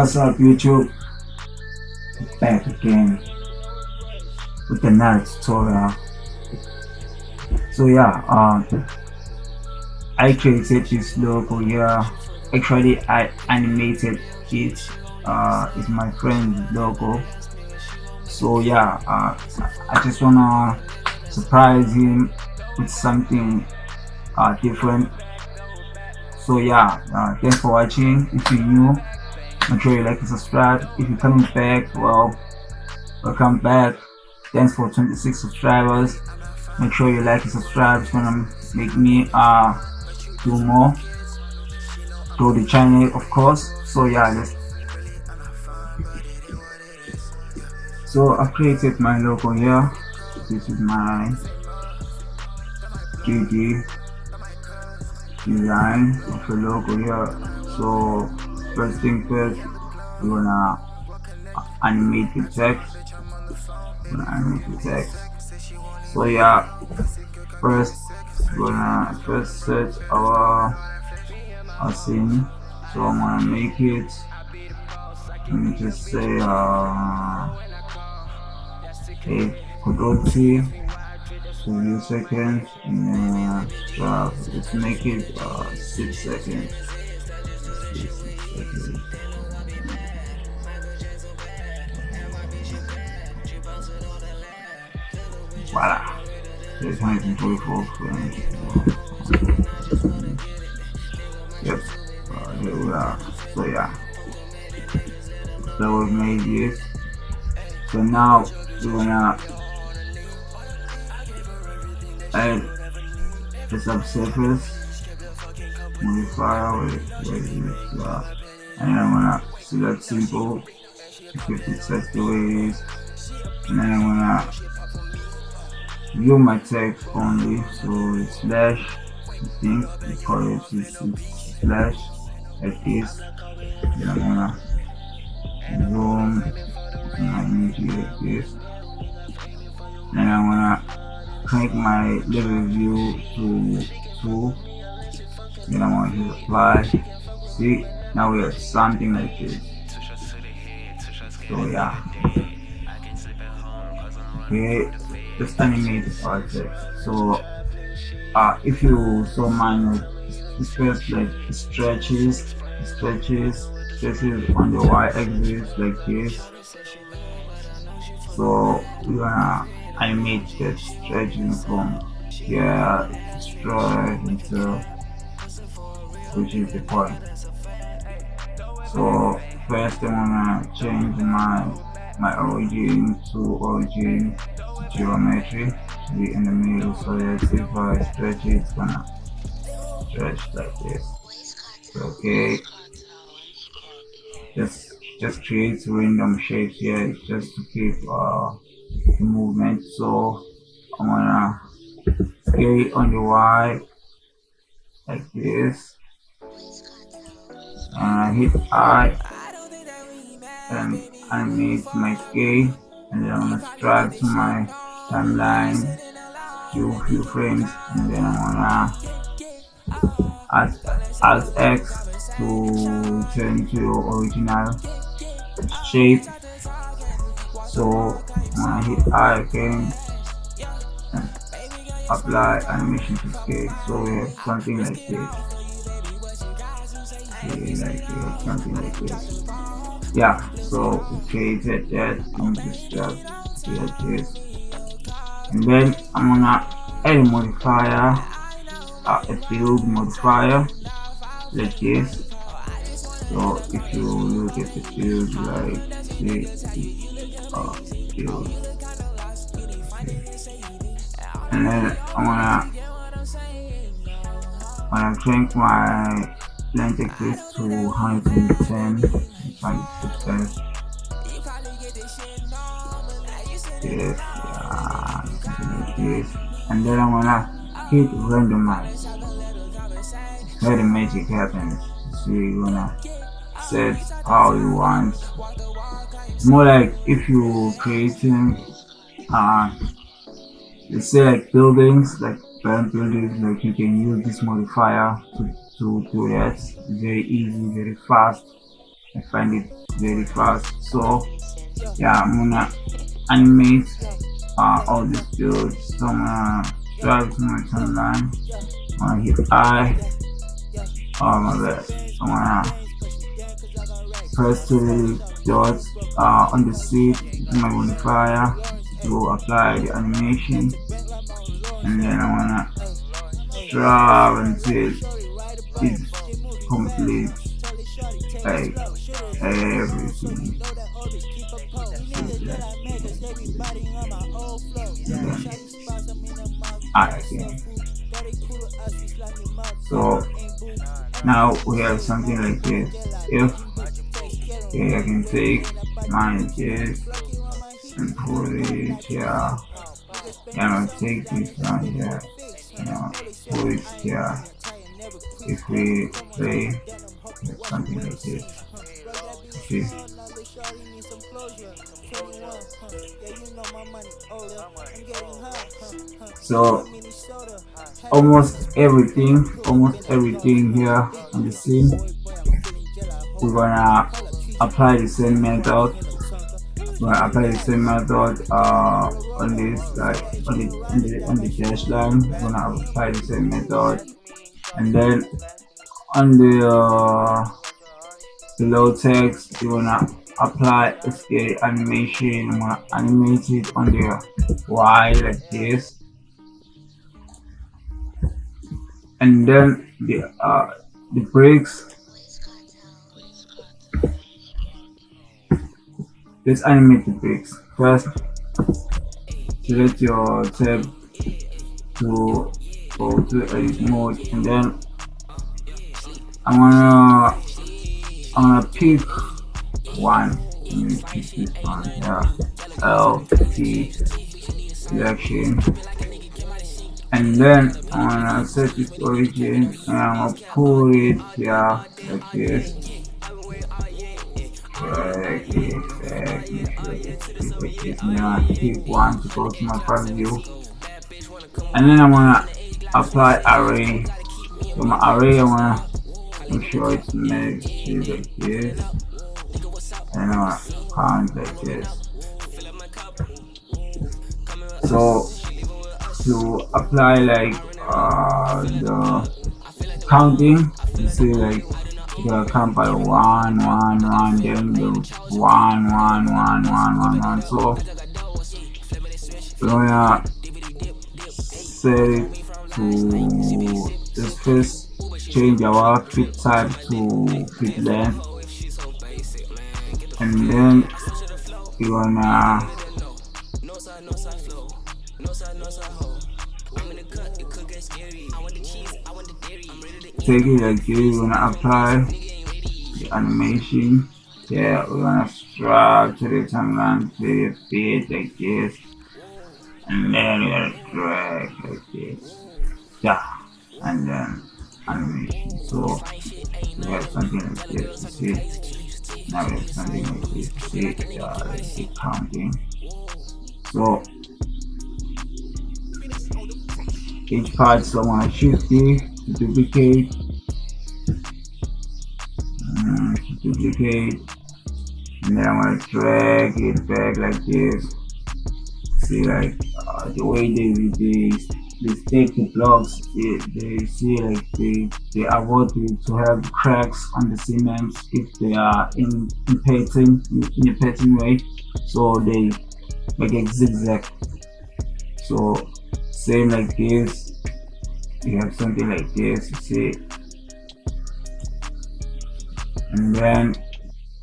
What's up, YouTube? Back again with another tutorial. So yeah, I created this logo here. Actually, I animated it. It's my friend's logo. So yeah, I just wanna surprise him with something different. So yeah, thanks for watching. If you're new, make sure you like and subscribe. If you're coming back, well, welcome back. Thanks for 26 subscribers. Make sure you like and subscribe. It's gonna make me do more, grow the channel, of course. So yeah, so I've created my logo here. This is my 3D design of the logo here. So first thing first, we're gonna animate the text. So yeah, first we're gonna search our scene. So I'm gonna make it. Let me just say Control T, 2 seconds, and then let's make it 6 seconds. Voila. There's 144 frames. Yep. Here we are. So yeah. So we've made this. So now we're gonna add the subsurface modifier and I'm gonna select simple, keep it set the way it is, and then I'm gonna view my text only, so it's slash, I think the color is slash like this. Then I'm gonna zoom and like this, and I'm gonna crank my level view to 2. Then I'm going to apply. See, now we have something like this. So yeah. Okay, just animate our text. So if you saw mine, it's first like stretches on the y-axis like this. So we're gonna animate that stretching from here stretch until, which is the point. So first I'm gonna change my origin to origin geometry to be in the middle, so that if I stretch it, it's gonna stretch like this. Okay, just create random shapes here just to keep the movement. So I'm gonna scale on the Y like this, and I hit I and animate my scale, and then I'm gonna drag to my timeline few frames, and then I'm gonna add X to turn to original shape. So I'm gonna hit I again and apply animation to scale. So we have something like this. Something like this. Yeah, so we created that. I'm just create this, and then I'm gonna add a modifier, a build modifier like this. So if you look at the build, like this, build, and then I'm gonna crank my length increase to 110, yes, and then I'm gonna hit randomize. Where the magic happens. So you're gonna set how you want. It's more like if you're creating let's say like buildings, like brand buildings, like you can use this modifier to do that. It's very easy, very fast. I find it very fast. So yeah, I'm gonna animate all these builds. So I'm gonna drive to my timeline. I'm gonna hit I. Oh my bad. I'm gonna press the dots on the seat to my modifier to apply the animation, and then I wanna drive until it's complete, like everything. And then I again. So now we have something like this. If okay, I can take my this and put it here. And I'll take this down here. And I'll put it here. If we play something like this. Okay. So almost everything here on the scene, we're gonna apply the same method. We're gonna apply the same method on this, like on the dash line. We're gonna apply the same method, and then on the low text, we're gonna apply a animation. I'm gonna animate it on the Y like this, and then the brakes. Let's animate the brakes first. Select your tab to go to edit mode, and then I'm gonna pick one. Let me pick this one. Yeah, LT selection, and then I'm gonna set its origin, and I'm gonna put it here like this. Drag it back, make sure it's like this. And then I pick one to go to my front view, and then I'm gonna apply array. So my array, I wanna make sure it's made like this, and I'm gonna count like this. So to apply like the counting, you see like you're gonna count by one, then the one. So we're gonna set it to this first, change our fit type to fit length, and then we're gonna take it like this. We're gonna apply the animation. Yeah, we're gonna drag to the timeline to the feed like this, and then we're gonna drag like this. Yeah, and then animation. So we have something like this. You see, now we have something like this. You see, let's keep counting. So each part, so I want to shift D to duplicate, and then I'm going to drag it back like this. See, like the way they take the blocks, they see like they avoid to have cracks on the cements if they are in a pattern way, so they make a zigzag. So same like this, you have something like this, you see, and then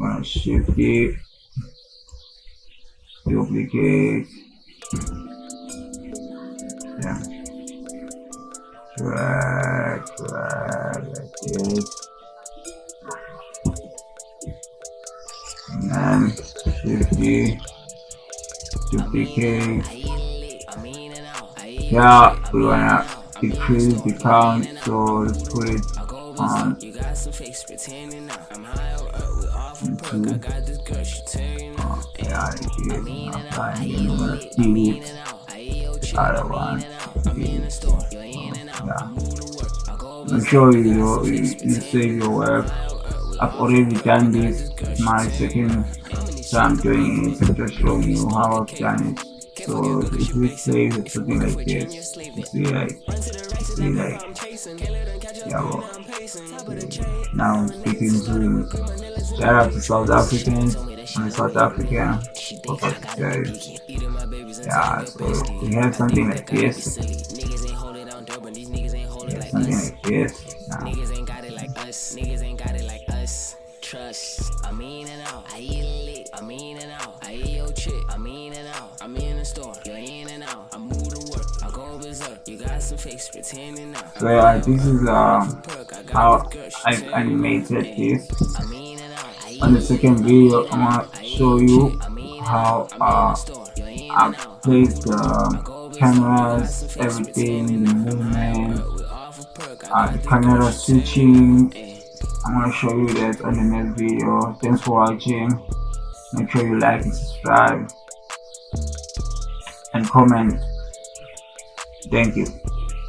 I'm gonna shift it, duplicate, yeah, drag like this, and then shift it, duplicate. Yeah, we wanna decrease the count, so let's put it on 2. Yeah, it is applying, and we're gonna delete the other one. Yeah, make sure you save your work. I've already done this. It's my second time doing it. I'm just showing you how I've done it. So if we play something like this, you see like yeah, well, now I'm speaking to shout out to South Africans. I'm a South African. Forgot to say, yeah. So we have something like this. Yeah, something like this. Now, Niggas ain't got it like us. Trust. I'm in and out. I eat lit. I'm in and out. I eat your chick. I'm in and out. I'm in the store. You're in and out. I move to work. I go berserk. You got some fakes pretending now. so yeah, this is how I animated this. I'm in and out. I On the eat second video, I'm gonna show you how I place the cameras, everything, the movement, the camera switching. I'm gonna show you that on the next video. Thanks for watching. Make sure you like and subscribe and comment. Thank you.